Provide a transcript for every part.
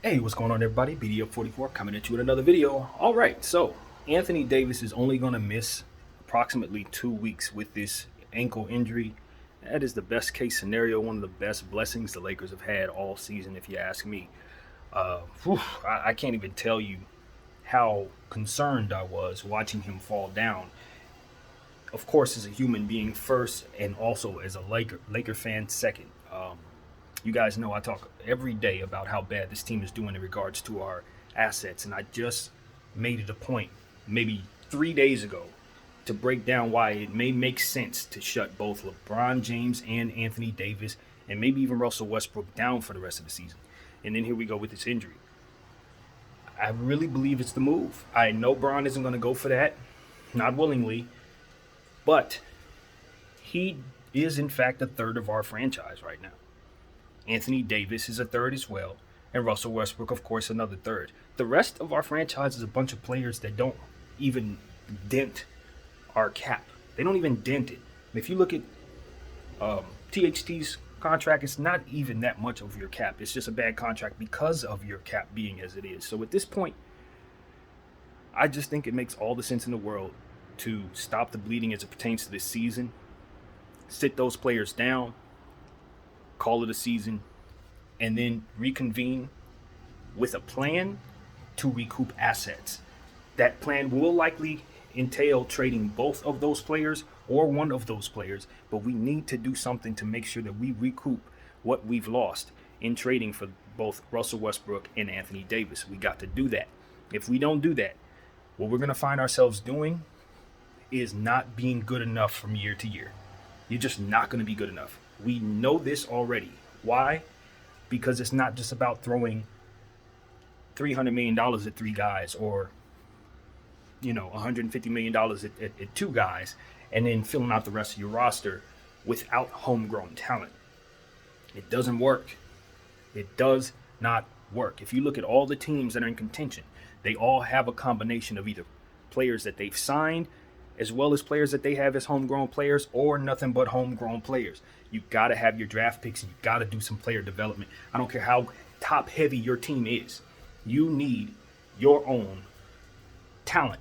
Hey, what's going on, everybody? BDO44 coming at you with another video. All right, so Anthony Davis is only going to miss approximately 2 weeks with this ankle injury. That is the best case scenario, one of the best blessings the Lakers have had all season, if you ask me. I can't even tell you how concerned I was watching him fall down. Of course, as a human being first, and also as a Laker fan second. You guys know I talk every day about how bad this team is doing in regards to our assets, and I just made it a point maybe 3 days ago to break down why it may make sense to shut both LeBron James and Anthony Davis and maybe even Russell Westbrook down for the rest of the season. And then here we go with this injury. I really believe it's the move. I know Bron isn't going to go for that, not willingly, but he is in fact a third of our franchise right now. Anthony Davis is a third as well, and Russell Westbrook, of course, another third. The rest of our franchise is a bunch of players that don't even dent our cap. They don't even dent it. If you look at THT's contract, it's not even that much of your cap. It's just a bad contract because of your cap being as it is. So at this point, I just think it makes all the sense in the world to stop the bleeding as it pertains to this season, sit those players down, call it a season, and then reconvene with a plan to recoup assets. That plan will likely entail trading both of those players or one of those players, but we need to do something to make sure that we recoup what we've lost in trading for both Russell Westbrook and Anthony Davis. We got to do that. If we don't do that, what we're going to find ourselves doing is not being good enough from year to year. You're just not going to be good enough. We know this already. Why? Because it's not just about throwing $300 million at three guys or, $150 million at two guys and then filling out the rest of your roster without homegrown talent. It doesn't work. It does not work. If you look at all the teams that are in contention, they all have a combination of either players that they've signed as well as players that they have as homegrown players or nothing but homegrown players. You got to have your draft picks and you got to do some player development. I don't care how top heavy your team is. You need your own talent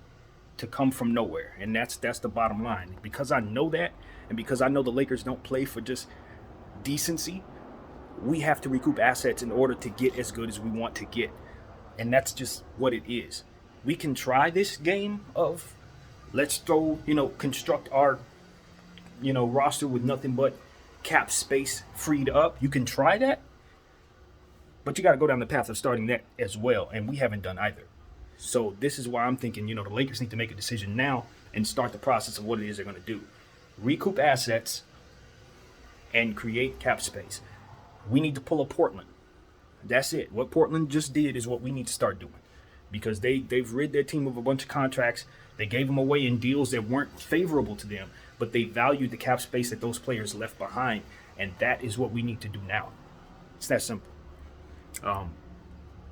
to come from nowhere. And that's the bottom line. Because I know that, and because I know the Lakers don't play for just decency, we have to recoup assets in order to get as good as we want to get. And that's just what it is. We can try this game of let's construct our, roster with nothing but cap space freed up. You can try that, but you got to go down the path of starting that as well. And we haven't done either. So this is why I'm thinking, the Lakers need to make a decision now and start the process of what it is they're going to do. Recoup assets and create cap space. We need to pull a Portland. That's it. What Portland just did is what we need to start doing. Because they've rid their team of a bunch of contracts. They gave them away in deals that weren't favorable to them, but they valued the cap space that those players left behind, and that is what we need to do now. It's that simple.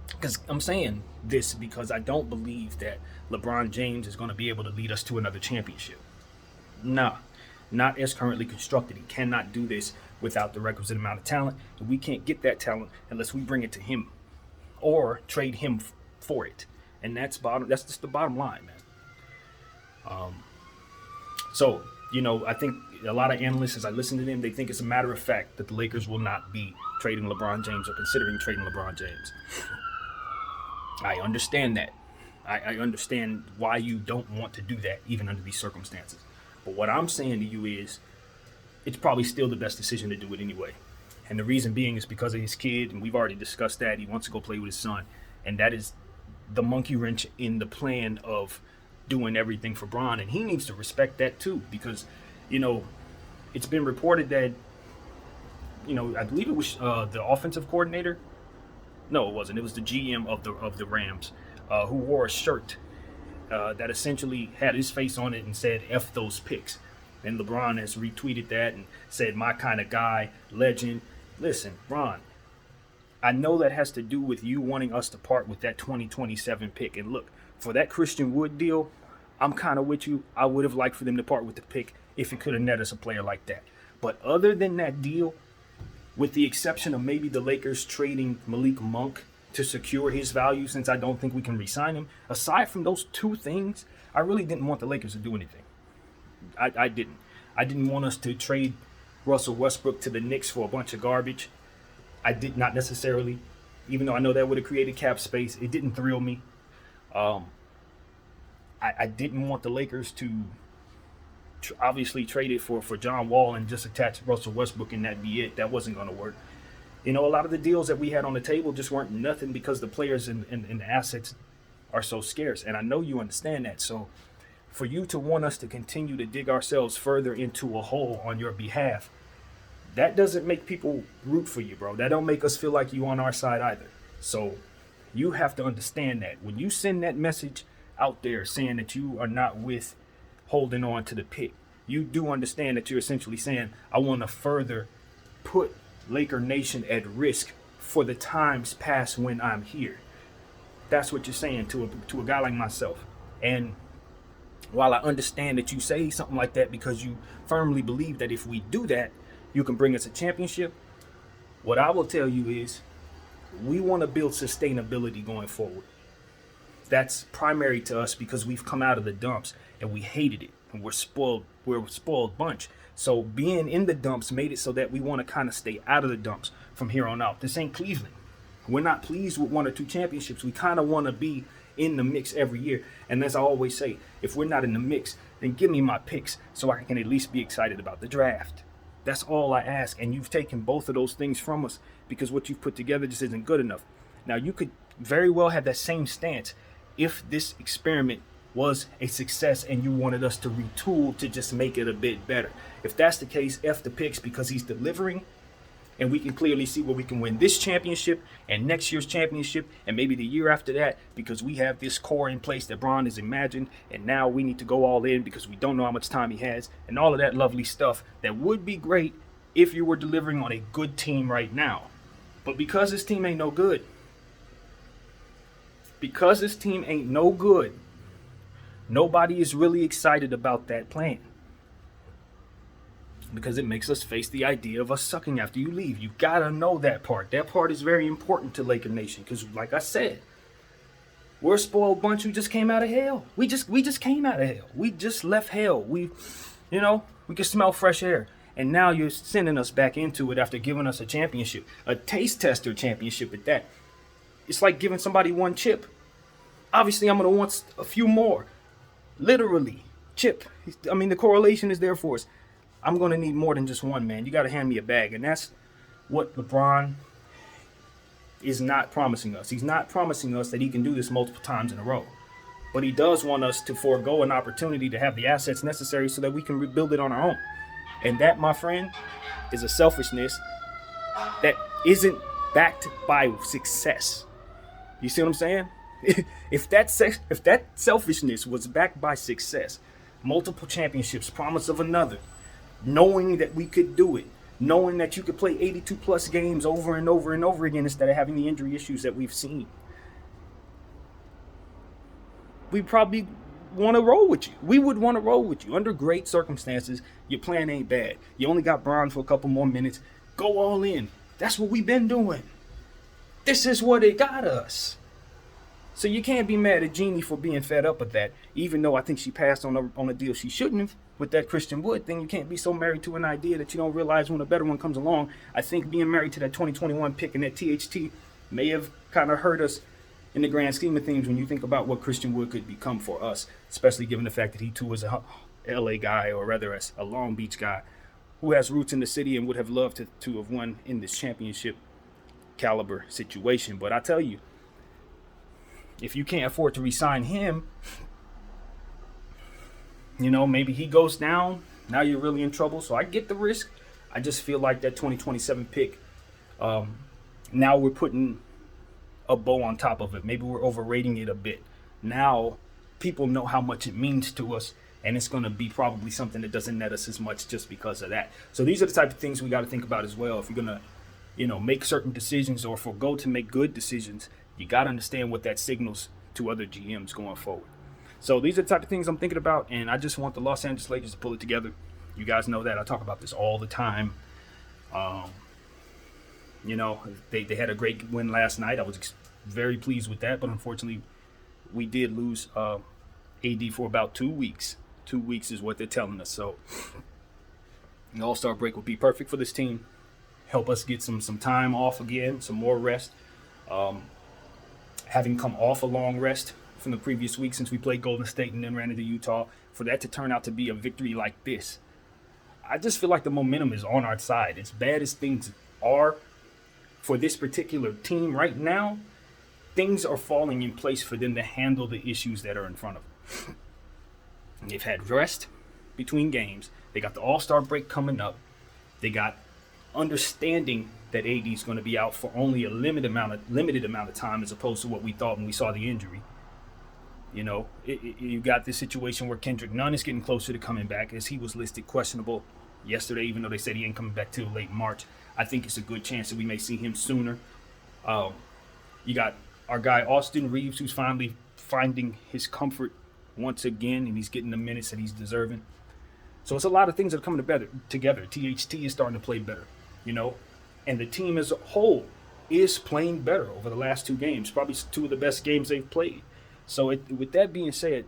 Because I'm saying this because I don't believe that LeBron James is going to be able to lead us to another championship. Nah, not as currently constructed. He cannot do this without the requisite amount of talent, and we can't get that talent unless we bring it to him or trade him for it. And that's just the bottom line, man. So I think a lot of analysts, as I listen to them, they think it's a matter of fact that the Lakers will not be trading LeBron James or considering trading LeBron James. I understand that. I understand why you don't want to do that, even under these circumstances. But what I'm saying to you is it's probably still the best decision to do it anyway. And the reason being is because of his kid, and we've already discussed that. He wants to go play with his son. And that is the monkey wrench in the plan of doing everything for Bron, and he needs to respect that too, because it's been reported that I believe it was the offensive coordinator. No, it wasn't. It was the GM of the Rams who wore a shirt that essentially had his face on it and said "F those picks." And LeBron has retweeted that and said, "My kind of guy, legend." Listen, Bron, I know that has to do with you wanting us to part with that 2027 pick. And look, for that Christian Wood deal, I'm kind of with you. I would have liked for them to part with the pick if it could have netted us a player like that. But other than that deal, with the exception of maybe the Lakers trading Malik Monk to secure his value, since I don't think we can re-sign him. Aside from those two things, I really didn't want the Lakers to do anything. I didn't. I didn't want us to trade Russell Westbrook to the Knicks for a bunch of garbage. I did not necessarily, even though I know that would have created cap space. It didn't thrill me. I didn't want the Lakers to obviously trade it for John Wall and just attach Russell Westbrook and that be it. That wasn't going to work. You know, a lot of the deals that we had on the table just weren't nothing because the players and the assets are so scarce. And I know you understand that. So for you to want us to continue to dig ourselves further into a hole on your behalf, that doesn't make people root for you, bro. That don't make us feel like you on our side either. So you have to understand that when you send that message out there saying that you are not with holding on to the pick, you do understand that you're essentially saying, I want to further put Laker Nation at risk for the times past when I'm here. That's what you're saying to a guy like myself. And while I understand that you say something like that because you firmly believe that if we do that, you can bring us a championship, what I will tell you is we want to build sustainability going forward. That's primary to us because we've come out of the dumps and we hated it and we're a spoiled bunch. So being in the dumps made it so that we want to kind of stay out of the dumps from here on out. This ain't Cleveland. We're not pleased with 1 or 2 championships. We kind of want to be in the mix every year. And as I always say, if we're not in the mix, then give me my picks so I can at least be excited about the draft. That's all I ask. And you've taken both of those things from us because what you've put together just isn't good enough. Now, you could very well have that same stance if this experiment was a success and you wanted us to retool to just make it a bit better. If that's the case, F the picks because he's delivering and we can clearly see where we can win this championship and next year's championship and maybe the year after that because we have this core in place that Bron has imagined and now we need to go all in because we don't know how much time he has and all of that lovely stuff that would be great if you were delivering on a good team right now. But because this team ain't no good, nobody is really excited about that plan. Because it makes us face the idea of us sucking after you leave. You gotta know that part. That part is very important to Laker Nation. Because like I said, we're a spoiled bunch who just came out of hell. We just came out of hell. We just left hell. We can smell fresh air. And now you're sending us back into it after giving us a championship. A taste tester championship at that. It's like giving somebody 1 chip. Obviously, I'm going to want a few more. Literally. Chip. I mean, the correlation is there for us. I'm going to need more than just 1, man. You got to hand me a bag. And that's what LeBron is not promising us. He's not promising us that he can do this multiple times in a row. But he does want us to forego an opportunity to have the assets necessary so that we can rebuild it on our own. And that, my friend, is a selfishness that isn't backed by success. You see what I'm saying? If that selfishness was backed by success, multiple championships, promise of another, knowing that we could do it, knowing that you could play 82 plus games over and over and over again instead of having the injury issues that we've seen, we probably want to roll with you. We would want to roll with you. Under great circumstances, your plan ain't bad. You only got Bron for a couple more minutes. Go all in. That's what we've been doing. This is what it got us. So you can't be mad at Jeannie for being fed up with that, even though I think she passed on a deal she shouldn't have with that Christian Wood thing. You can't be so married to an idea that you don't realize when a better one comes along. I think being married to that 2021 pick and that THT may have kind of hurt us in the grand scheme of things when you think about what Christian Wood could become for us, especially given the fact that he too is a LA guy, or rather as a Long Beach guy who has roots in the city and would have loved to have won in this championship caliber situation. But I tell you, if you can't afford to re-sign him, maybe he goes down. Now you're really in trouble. So I get the risk. I just feel like that 2027 pick, now we're putting a bow on top of it. Maybe we're overrating it a bit. Now people know how much it means to us, and it's going to be probably something that doesn't net us as much just because of that. So these are the type of things we got to think about as well. If you're going to, make certain decisions or forego to make good decisions, you got to understand what that signals to other GMs going forward. So these are the type of things I'm thinking about, and I just want the Los Angeles Lakers to pull it together. You guys know that. I talk about this all the time. They had a great win last night. I was very pleased with that. But unfortunately, we did lose AD for about 2 weeks. 2 weeks is what they're telling us. So the All-Star break will be perfect for this team. Help us get some time off again, some more rest. Having come off a long rest from the previous week since we played Golden State and then ran into Utah, for that to turn out to be a victory like this, I just feel like the momentum is on our side. As bad as things are for this particular team right now, things are falling in place for them to handle the issues that are in front of them. They've had rest between games. They got the All-Star break coming up. They got understanding that AD is going to be out for only a limited amount of time, as opposed to what we thought when we saw the injury. You know, you got this situation where Kendrick Nunn is getting closer to coming back, as he was listed questionable yesterday, even though they said he ain't coming back till late March. I think it's a good chance that we may see him sooner. You got our guy Austin Reeves, who's finally finding his comfort once again, and he's getting the minutes that he's deserving. So it's a lot of things that are coming together. THT is starting to play better, you know, and the team as a whole is playing better over the last 2 games, probably 2 of the best games they've played. So with that being said,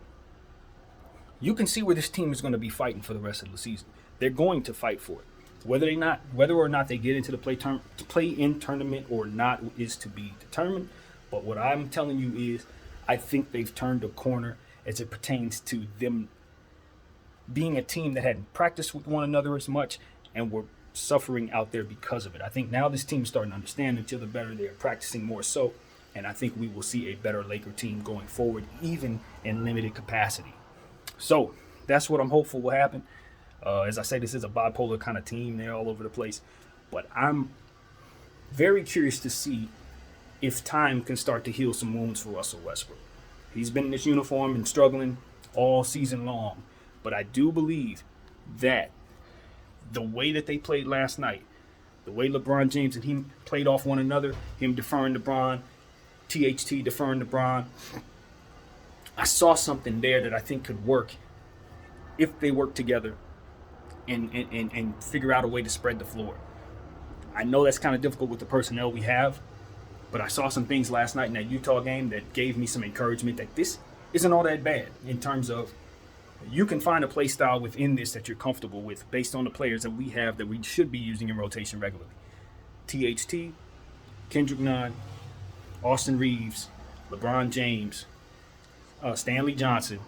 you can see where this team is going to be fighting for the rest of the season. They're going to fight for it. Whether or not they get into the play-in tournament or not is to be determined. But what I'm telling you is, I think they've turned a corner as it pertains to them being a team that hadn't practiced with one another as much and were suffering out there because of it. I think now this team is starting to understand each other better. They're practicing more so. And I think we will see a better Laker team going forward, even in limited capacity. So that's what I'm hopeful will happen. As I say, this is a bipolar kind of team. They're all over the place. But I'm very curious to see if time can start to heal some wounds for Russell Westbrook. He's been in this uniform and struggling all season long. But I do believe that the way that they played last night, the way LeBron James and him played off one another, him deferring to Bron, THT deferring to Bron, I saw something there that I think could work if they work together and figure out a way to spread the floor. I know that's kind of difficult with the personnel we have, but I saw some things last night in that Utah game that gave me some encouragement that this isn't all that bad in terms of you can find a play style within this that you're comfortable with based on the players that we have that we should be using in rotation regularly. THT, Kendrick Nunn, Austin Reeves, LeBron James, Stanley Johnson.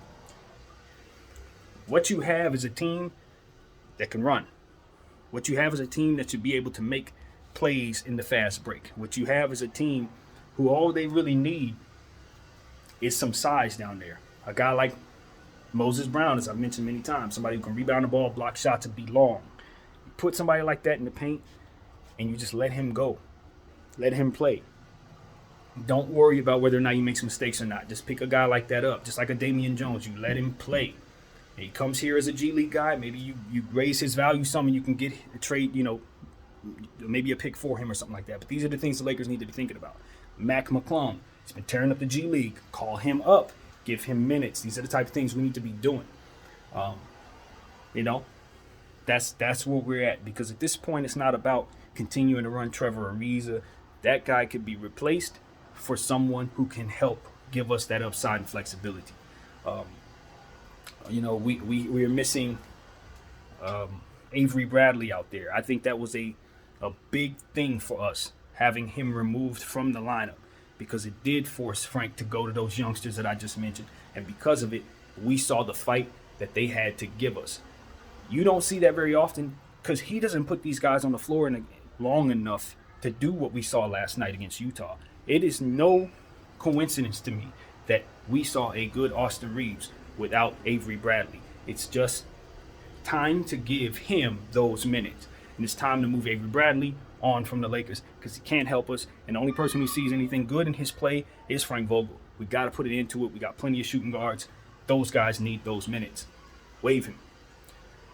What you have is a team that can run. What you have is a team that should be able to make plays in the fast break. What you have is a team who all they really need is some size down there. A guy like Moses Brown, as I've mentioned many times, somebody who can rebound the ball, block shots, and be long. You put somebody like that in the paint, and you just let him go. Let him play. Don't worry about whether or not he makes mistakes or not. Just pick a guy like that up, just like a Damian Jones. You let him play. He comes here as a G League guy. Maybe you raise his value some and you can get a trade, maybe a pick for him or something like that. But these are the things the Lakers need to be thinking about. Mac McClung, he's been tearing up the G League. Call him up. Give him minutes. These are the type of things we need to be doing. That's where we're at. Because at this point, it's not about continuing to run Trevor Ariza. That guy could be replaced for someone who can help give us that upside and flexibility. We are missing Avery Bradley out there. I think that was a big thing for us, having him removed from the lineup, because it did force Frank to go to those youngsters that I just mentioned. And because of it, we saw the fight that they had to give us. You don't see that very often because he doesn't put these guys on the floor long enough to do what we saw last night against Utah. It is no coincidence to me that we saw a good Austin Reeves without Avery Bradley. It's just time to give him those minutes. And it's time to move Avery Bradley on from the Lakers because he can't help us. And the only person who sees anything good in his play is Frank Vogel. We got to put it into it. We got plenty of shooting guards. Those guys need those minutes. Waive him.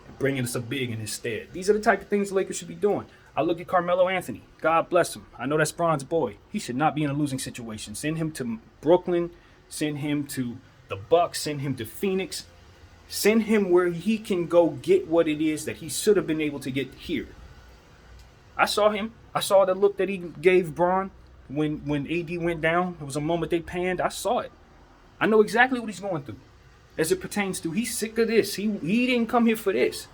And bring in us a big in his stead. These are the type of things the Lakers should be doing. I look at Carmelo Anthony. God bless him. I know that's Bron's boy. He should not be in a losing situation. Send him to Brooklyn. Send him to the Bucks. Send him to Phoenix. Send him where he can go get what it is that he should have been able to get here. I saw him. I saw the look that he gave Bron when AD went down, it was a moment they panned. I saw it. I know exactly what he's going through as it pertains to he's sick of this. He didn't come here for this.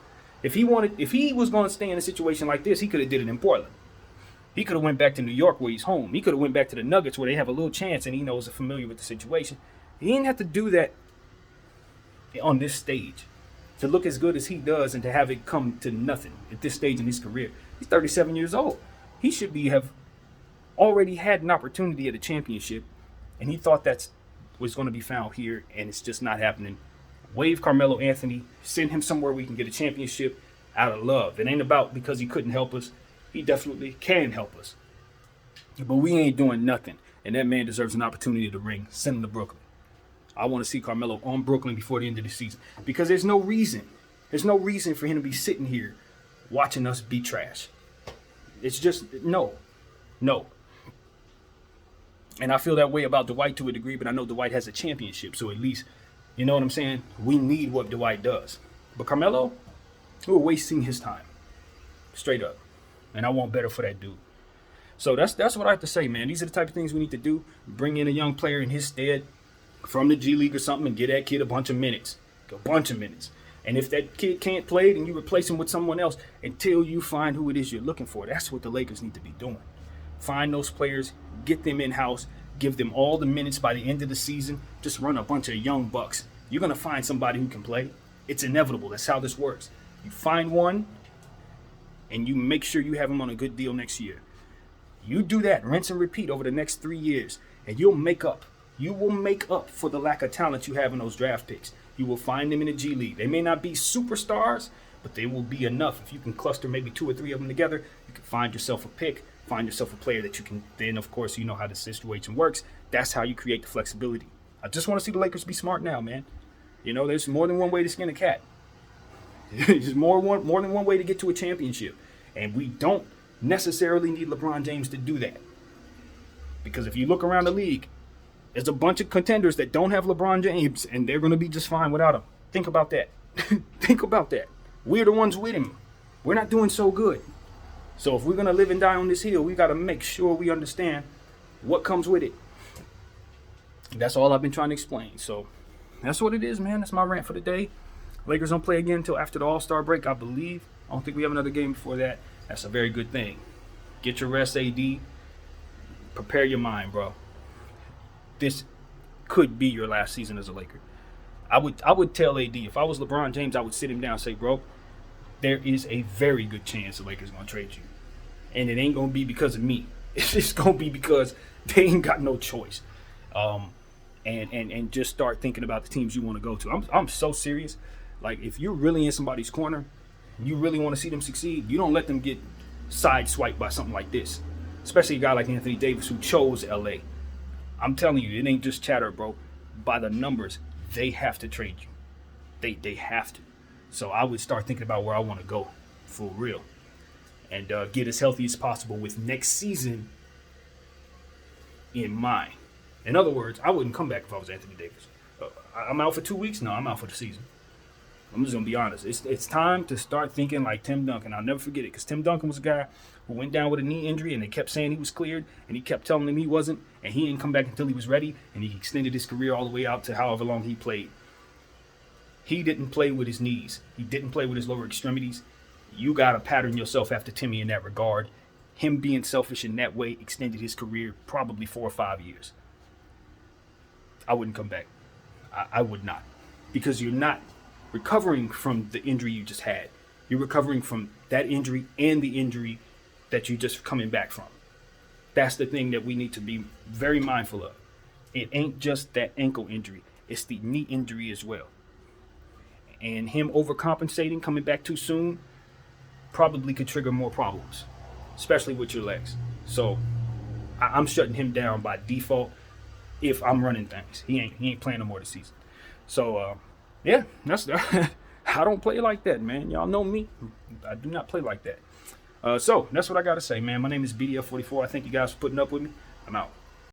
If he was going to stay in a situation like this, he could have did it in Portland. He could have went back to New York where he's home. He could have went back to the Nuggets where they have a little chance and he knows they're familiar with the situation. He didn't have to do that on this stage to look as good as he does and to have it come to nothing at this stage in his career. He's 37 years old. He should have already had an opportunity at a championship, and he thought that was going to be found here, and it's just not happening. Waive Carmelo Anthony, send him somewhere we can get a championship out of love. It ain't about because he couldn't help us. He definitely can help us. But we ain't doing nothing, and that man deserves an opportunity to ring. Send him to Brooklyn. I want to see Carmelo on Brooklyn before the end of the season because there's no reason. There's no reason for him to be sitting here watching us be trash. It's just, no. And I feel that way about Dwight to a degree, but I know Dwight has a championship, so at least, you know what I'm saying? We need what Dwight does. But Carmelo, we're wasting his time. Straight up. And I want better for that dude. So that's what I have to say, man. These are the type of things we need to do. Bring in a young player in his stead from the G League or something and get that kid a bunch of minutes. And if that kid can't play, then you replace him with someone else until you find who it is you're looking for. That's what the Lakers need to be doing. Find those players, get them in-house, give them all the minutes by the end of the season. Just run a bunch of young bucks. You're going to find somebody who can play. It's inevitable. That's how this works. You find one, and you make sure you have him on a good deal next year. You do that, rinse and repeat over the next 3 years, and you'll make up. You will make up for the lack of talent you have in those draft picks. You will find them in the G League. They may not be superstars, but they will be enough. If you can cluster maybe 2 or 3 of them together, you can find yourself a pick, find yourself a player that you can, then of course you know how the situation works. That's how you create the flexibility. I just want to see the Lakers be smart now, man. You know, there's more than one way to skin a cat. There's more than one way to get to a championship. And we don't necessarily need LeBron James to do that. Because if you look around the league, there's a bunch of contenders that don't have LeBron James, and they're going to be just fine without him. Think about that. Think about that. We're the ones with him. We're not doing so good. So if we're going to live and die on this hill, we got to make sure we understand what comes with it. That's all I've been trying to explain. So that's what it is, man. That's my rant for the day. Lakers don't play again until after the AllStar break, I believe. I don't think we have another game before that. That's a very good thing. Get your rest, AD. Prepare your mind, bro. This could be your last season as a Laker. I would tell AD, if I was LeBron James, I would sit him down and say, bro, there is a very good chance the Lakers are going to trade you. And it ain't going to be because of me. It's just going to be because they ain't got no choice. And just start thinking about the teams you want to go to. I'm so serious. Like, if you're really in somebody's corner, you really want to see them succeed, you don't let them get sideswiped by something like this. Especially a guy like Anthony Davis who chose LA. I'm telling you, it ain't just chatter, bro. By the numbers, they have to trade you. They have to. So I would start thinking about where I want to go for real. And get as healthy as possible with next season in mind. In other words, I wouldn't come back if I was Anthony Davis. I'm out for 2 weeks? No, I'm out for the season. I'm just going to be honest. It's time to start thinking like Tim Duncan. I'll never forget it because Tim Duncan was a guy who went down with a knee injury and they kept saying he was cleared and he kept telling him he wasn't, and he didn't come back until he was ready, and he extended his career all the way out to however long he played. He didn't play with his knees. He didn't play with his lower extremities. You got to pattern yourself after Timmy in that regard. Him being selfish in that way extended his career probably 4 or 5 years. I wouldn't come back. I would not. Because you're not recovering from the injury you just had. You're recovering from that injury and the injury that you just coming back from. That's the thing that we need to be very mindful of. It ain't just that ankle injury. It's the knee injury as well. And him overcompensating, coming back too soon, probably could trigger more problems, especially with your legs. So I'm shutting him down by default if I'm running things. He ain't playing no more this season. So, yeah, that's I don't play like that, man. Y'all know me. I do not play like that. So that's what I got to say, man. My name is BDF44. I thank you guys for putting up with me. I'm out.